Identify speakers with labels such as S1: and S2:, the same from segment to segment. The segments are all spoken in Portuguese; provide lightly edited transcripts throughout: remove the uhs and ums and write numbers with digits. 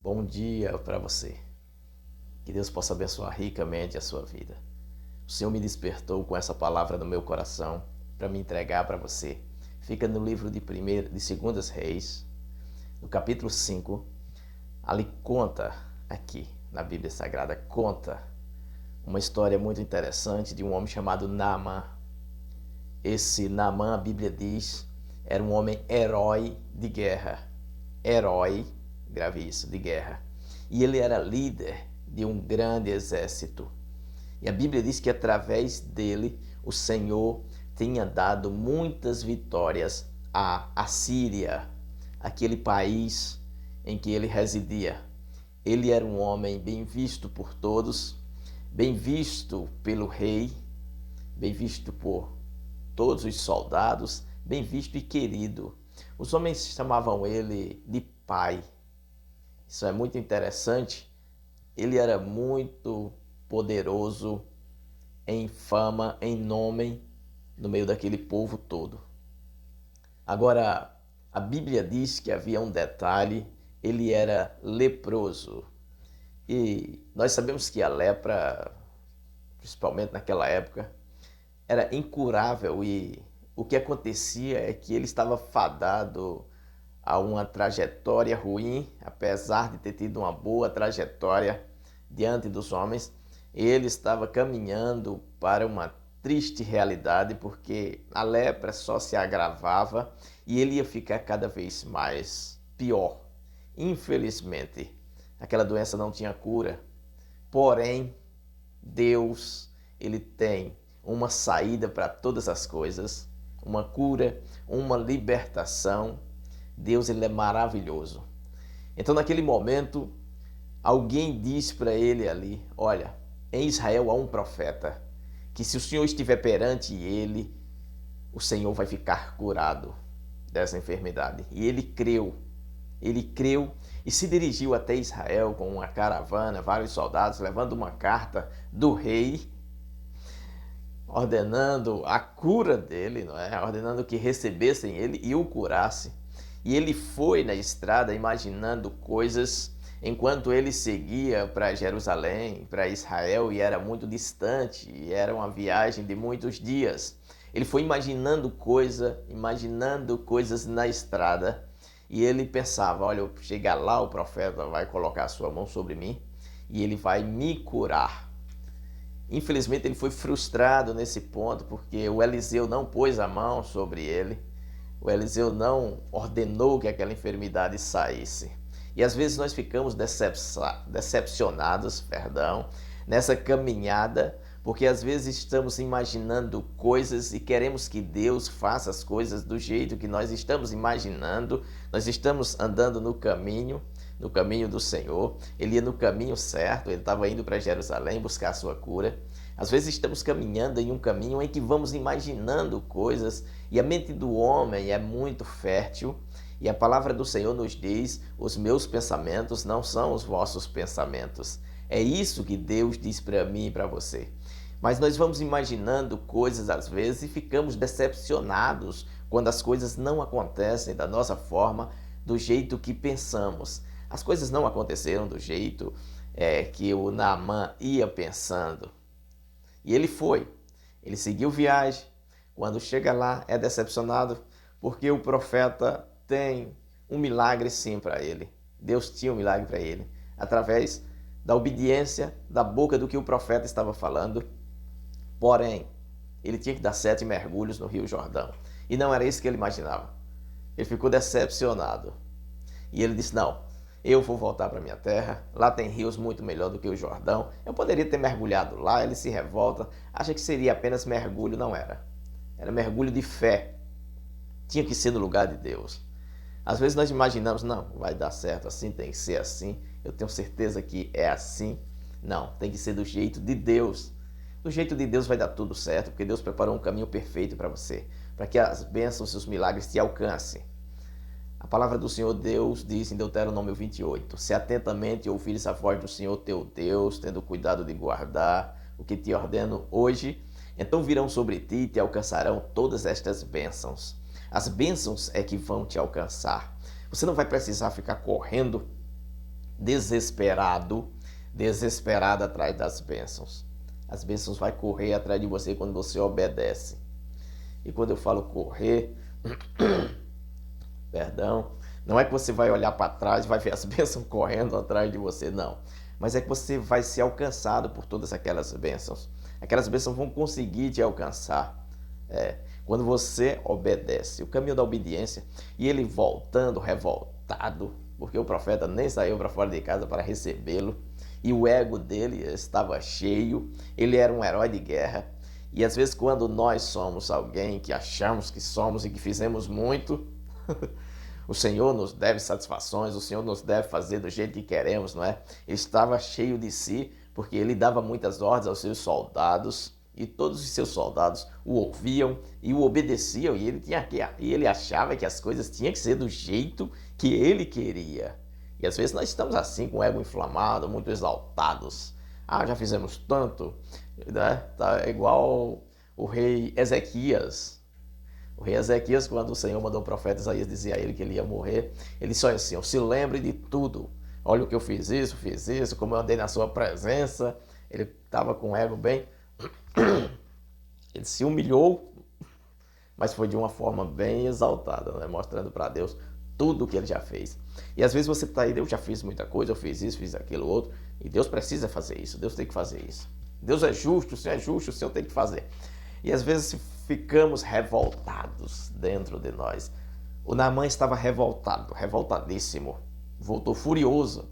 S1: Bom dia para você. Que Deus possa abençoar ricamente a sua vida. O Senhor me despertou com essa palavra no meu coração para me entregar para você. Fica no livro de Segundas Reis, no capítulo 5. Ali conta, aqui na Bíblia Sagrada, conta uma história muito interessante de um homem chamado Naamã. Esse Naamã, a Bíblia diz, era um homem herói de guerra. Herói, grave isso, de guerra. E ele era líder de um grande exército. E a Bíblia diz que através dele o Senhor tinha dado muitas vitórias à Assíria, aquele país em que ele residia. Ele era um homem bem visto por todos, bem visto pelo rei, bem visto por todos os soldados, bem visto e querido. Os homens chamavam ele de pai. Isso é muito interessante. Ele era muito poderoso em fama, em nome, no meio daquele povo todo. Agora, a Bíblia diz que havia um detalhe: ele era leproso. E nós sabemos que a lepra, principalmente naquela época, era incurável, e o que acontecia é que ele estava fadado a uma trajetória ruim. Apesar de ter tido uma boa trajetória diante dos homens, ele estava caminhando para uma triste realidade, porque a lepra só se agravava e ele ia ficar cada vez mais pior. Infelizmente, aquela doença não tinha cura, porém, Deus, ele tem uma saída para todas as coisas, uma cura, uma libertação. Deus, ele é maravilhoso. Então, naquele momento, alguém disse para ele ali: olha, em Israel há um profeta, que se o Senhor estiver perante ele, o Senhor vai ficar curado dessa enfermidade. E ele creu e se dirigiu até Israel com uma caravana, vários soldados, levando uma carta do rei, ordenando a cura dele, não é? Ordenando que recebessem ele e o curasse. E ele foi na estrada imaginando coisas enquanto ele seguia para Jerusalém, para Israel, e era muito distante, e era uma viagem de muitos dias. Ele foi imaginando coisas na estrada, e ele pensava: olha, chegar lá, o profeta vai colocar a sua mão sobre mim e ele vai me curar. Infelizmente, ele foi frustrado nesse ponto, porque o Eliseu não pôs a mão sobre ele. O Eliseu não ordenou que aquela enfermidade saísse. E às vezes nós ficamos decepcionados, nessa caminhada, porque às vezes estamos imaginando coisas e queremos que Deus faça as coisas do jeito que nós estamos imaginando. Nós estamos andando no caminho do Senhor. Ele ia no caminho certo, ele estava indo para Jerusalém buscar a sua cura. Às vezes estamos caminhando em um caminho em que vamos imaginando coisas, e a mente do homem é muito fértil, e a palavra do Senhor nos diz: os meus pensamentos não são os vossos pensamentos. É isso que Deus diz para mim e para você. Mas nós vamos imaginando coisas às vezes e ficamos decepcionados quando as coisas não acontecem da nossa forma, do jeito que pensamos. As coisas não aconteceram do jeito que o Naamã ia pensando. E ele seguiu viagem. Quando chega lá, é decepcionado, porque o profeta tem um milagre sim para ele. Deus tinha um milagre para ele, através da obediência da boca do que o profeta estava falando. Porém, ele tinha que dar 7 mergulhos no Rio Jordão. E não era isso que ele imaginava. Ele ficou decepcionado. E ele disse: não, eu vou voltar para minha terra, lá tem rios muito melhor do que o Jordão, eu poderia ter mergulhado lá. Ele se revolta, acha que seria apenas mergulho. Não era. Era mergulho de fé. Tinha que ser no lugar de Deus. Às vezes nós imaginamos: não, vai dar certo assim, tem que ser assim, eu tenho certeza que é assim. Não, tem que ser do jeito de Deus. Do jeito de Deus vai dar tudo certo, porque Deus preparou um caminho perfeito para você, para que as bênçãos e os milagres te alcancem. A palavra do Senhor Deus diz em Deuteronômio 28: se atentamente ouvires a voz do Senhor teu Deus, tendo cuidado de guardar o que te ordeno hoje, então virão sobre ti e te alcançarão todas estas bênçãos. As bênçãos é que vão te alcançar. Você não vai precisar ficar correndo desesperado atrás das bênçãos. As bênçãos vai correr atrás de você quando você obedece. E quando eu falo correr, perdão, não é que você vai olhar para trás e vai ver as bênçãos correndo atrás de você, não. Mas é que você vai ser alcançado por todas aquelas bênçãos. Aquelas bênçãos vão conseguir te alcançar. Quando você obedece, o caminho da obediência, e ele voltando, revoltado, porque o profeta nem saiu para fora de casa para recebê-lo, e o ego dele estava cheio, ele era um herói de guerra. E às vezes quando nós somos alguém que achamos que somos e que fizemos muito, o Senhor nos deve satisfações, o Senhor nos deve fazer do jeito que queremos, não é? Ele estava cheio de si, porque ele dava muitas ordens aos seus soldados, e todos os seus soldados o ouviam e o obedeciam, e ele achava que as coisas tinham que ser do jeito que ele queria. E às vezes nós estamos assim, com o ego inflamado, muito exaltados. Já fizemos tanto, né? Tá igual o rei Ezequias. O rei Ezequias, quando o Senhor mandou o profeta Isaías dizer a ele que ele ia morrer, ele só assim: se lembre de tudo. Olha o que eu fiz isso, como eu andei na sua presença. Ele estava com o ego bem. Ele se humilhou, mas foi de uma forma bem exaltada, né? Mostrando para Deus tudo o que ele já fez. E às vezes você está aí: eu já fiz muita coisa, eu fiz isso, fiz aquilo, outro, e Deus precisa fazer isso, Deus tem que fazer isso. Deus é justo, o Senhor é justo, o Senhor tem que fazer. E às vezes ficamos revoltados dentro de nós. O Naamã estava revoltado, revoltadíssimo, voltou furioso,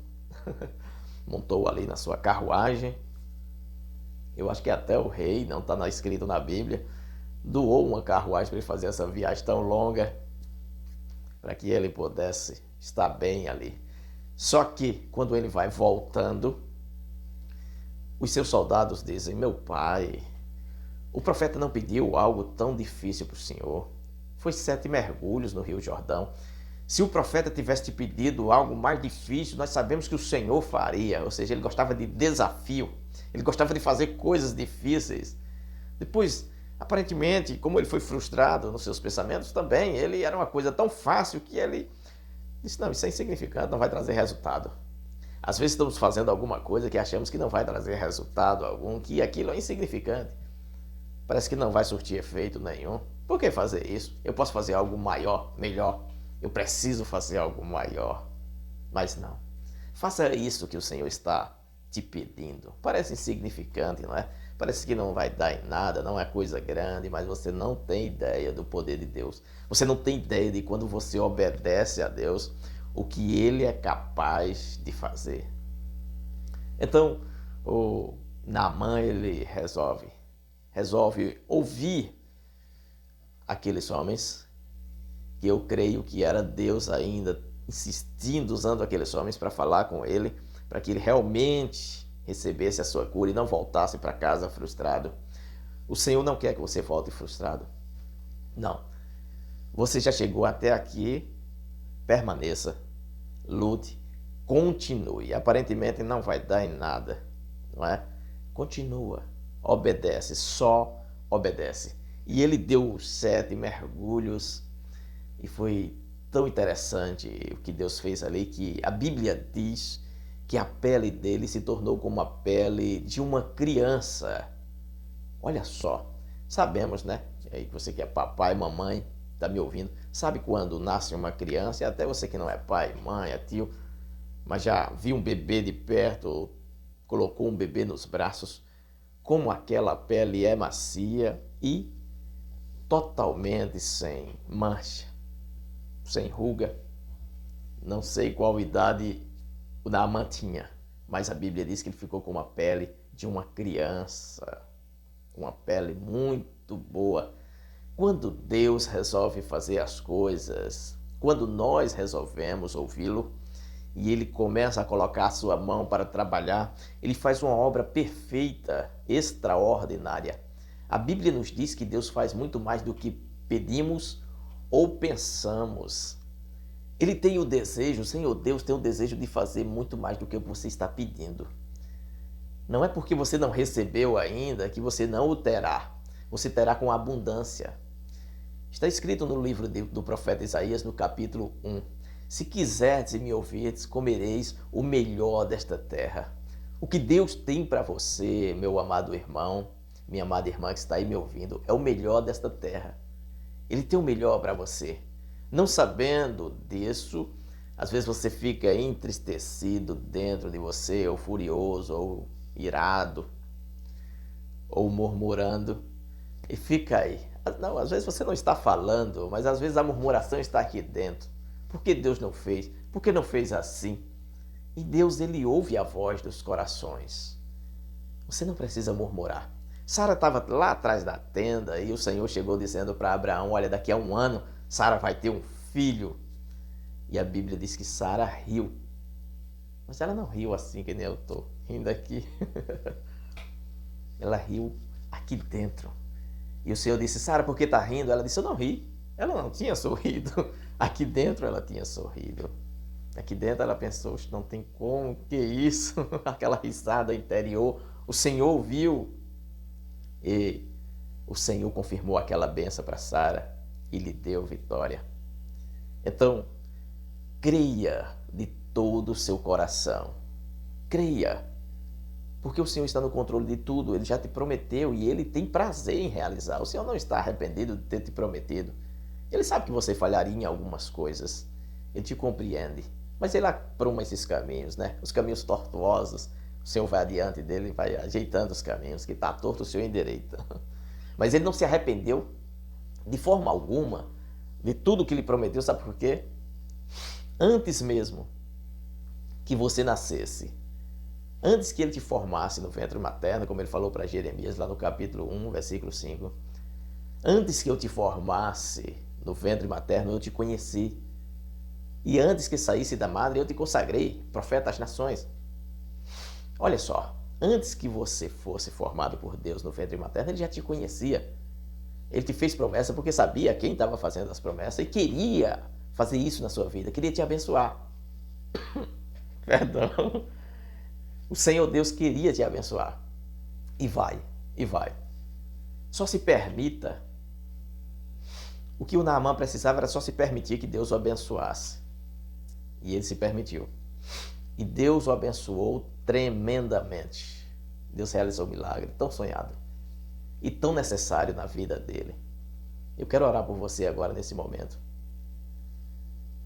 S1: montou ali na sua carruagem. Eu acho que até o rei, não está escrito na Bíblia, doou uma carruagem para ele fazer essa viagem tão longa, para que ele pudesse estar bem ali. Só que, quando ele vai voltando, os seus soldados dizem: meu pai, o profeta não pediu algo tão difícil para o Senhor. Foi 7 mergulhos no Rio Jordão. Se o profeta tivesse te pedido algo mais difícil, nós sabemos que o Senhor faria. Ou seja, ele gostava de desafio. Ele gostava de fazer coisas difíceis. Depois, aparentemente, como ele foi frustrado nos seus pensamentos também, ele era uma coisa tão fácil que ele disse: não, isso é insignificante, não vai trazer resultado. Às vezes estamos fazendo alguma coisa que achamos que não vai trazer resultado algum, que aquilo é insignificante. Parece que não vai surtir efeito nenhum. Por que fazer isso? Eu posso fazer algo maior, melhor. Eu preciso fazer algo maior. Mas não. Faça isso que o Senhor está te pedindo. Parece insignificante, não é? Parece que não vai dar em nada, não é coisa grande, mas você não tem ideia do poder de Deus. Você não tem ideia de quando você obedece a Deus, o que Ele é capaz de fazer. Então, o Naamã, ele resolve ouvir aqueles homens, que eu creio que era Deus ainda insistindo, usando aqueles homens para falar com ele, para que ele realmente recebesse a sua cura e não voltasse para casa frustrado. O Senhor não quer que você volte frustrado. Não. Você já chegou até aqui, permaneça, lute, continue. Aparentemente não vai dar em nada, não é? Continua, obedece, só obedece. E ele deu 7 mergulhos e foi tão interessante o que Deus fez ali, que a Bíblia diz que a pele dele se tornou como a pele de uma criança. Olha só, sabemos, né? Aí você que é papai, mamãe, está me ouvindo, sabe quando nasce uma criança, e até você que não é pai, mãe, é tio, mas já viu um bebê de perto, ou colocou um bebê nos braços, como aquela pele é macia e totalmente sem mancha, sem ruga. Não sei qual idade o Naamã tinha, mas a Bíblia diz que ele ficou com uma pele de uma criança, uma pele muito boa. Quando Deus resolve fazer as coisas, quando nós resolvemos ouvi-lo, e ele começa a colocar a sua mão para trabalhar, ele faz uma obra perfeita, extraordinária. A Bíblia nos diz que Deus faz muito mais do que pedimos ou pensamos. Ele tem o desejo, o Senhor Deus tem o desejo de fazer muito mais do que você está pedindo. Não é porque você não recebeu ainda que você não o terá. Você terá com abundância. Está escrito no livro do profeta Isaías, no capítulo 1. Se quiserdes e me ouvirdes, comereis o melhor desta terra. O que Deus tem para você, meu amado irmão, minha amada irmã que está aí me ouvindo, é o melhor desta terra. Ele tem o melhor para você. Não sabendo disso, às vezes você fica entristecido dentro de você, ou furioso, ou irado, ou murmurando, e fica aí. Não, às vezes você não está falando, mas às vezes a murmuração está aqui dentro. Por que Deus não fez? Por que não fez assim? E Deus, ele ouve a voz dos corações. Você não precisa murmurar. Sara estava lá atrás da tenda e o Senhor chegou dizendo para Abraão, olha, daqui a 1 ano Sara vai ter um filho. E a Bíblia diz que Sara riu. Mas ela não riu assim que nem eu estou rindo aqui. Ela riu aqui dentro. E o Senhor disse, Sara, por que está rindo? Ela disse, eu não ri. Ela não tinha sorrido. Aqui dentro ela tinha sorrido. Aqui dentro ela pensou, não tem como, que isso? Aquela risada interior. O Senhor ouviu. E o Senhor confirmou aquela bênção para Sara e lhe deu vitória. Então, creia de todo o seu coração. Creia. Porque o Senhor está no controle de tudo. Ele já te prometeu e Ele tem prazer em realizar. O Senhor não está arrependido de ter te prometido. Ele sabe que você falharia em algumas coisas. Ele te compreende. Mas Ele apruma esses caminhos, né? Os caminhos tortuosos. O Senhor vai adiante dele e vai ajeitando os caminhos. Que está torto, o Senhor endireita. Mas Ele não se arrependeu de forma alguma de tudo que Ele prometeu. Sabe por quê? Antes mesmo que você nascesse, antes que Ele te formasse no ventre materno, como Ele falou para Jeremias lá no capítulo 1, versículo 5, antes que eu te formasse no ventre materno, eu te conheci. E antes que saísse da madre, eu te consagrei, profeta das nações. Olha só, antes que você fosse formado por Deus no ventre materno, Ele já te conhecia. Ele te fez promessa porque sabia quem estava fazendo as promessas e queria fazer isso na sua vida, queria te abençoar. Perdão. O Senhor Deus queria te abençoar. E vai, e vai. Só se permita. O que o Naamã precisava era só se permitir que Deus o abençoasse. E ele se permitiu. E Deus o abençoou tremendamente. Deus realizou um milagre tão sonhado e tão necessário na vida dele. Eu quero orar por você agora, nesse momento.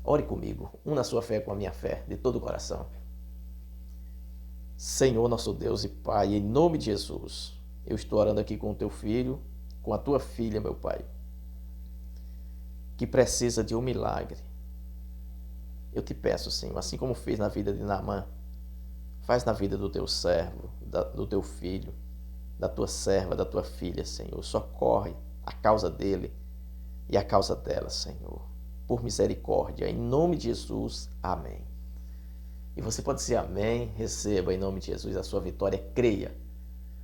S1: Ore comigo. Una a sua fé com a minha fé, de todo o coração. Senhor, nosso Deus e Pai, em nome de Jesus, eu estou orando aqui com o teu filho, com a tua filha, meu Pai, que precisa de um milagre. Eu te peço, Senhor, assim como fez na vida de Naamã, faz na vida do teu servo, do teu filho, da tua serva, da tua filha, Senhor. Socorre a causa dele e a causa dela, Senhor. Por misericórdia, em nome de Jesus, amém. E você pode dizer amém, receba em nome de Jesus a sua vitória, creia.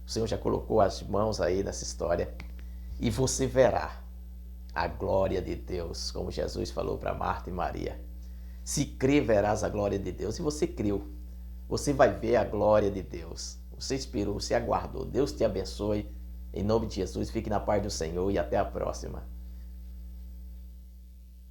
S1: O Senhor já colocou as mãos aí nessa história e você verá a glória de Deus, como Jesus falou para Marta e Maria. Se crer, verás a glória de Deus. E você creu, você vai ver a glória de Deus. Você esperou, você aguardou. Deus te abençoe. Em nome de Jesus, fique na paz do Senhor e até a próxima.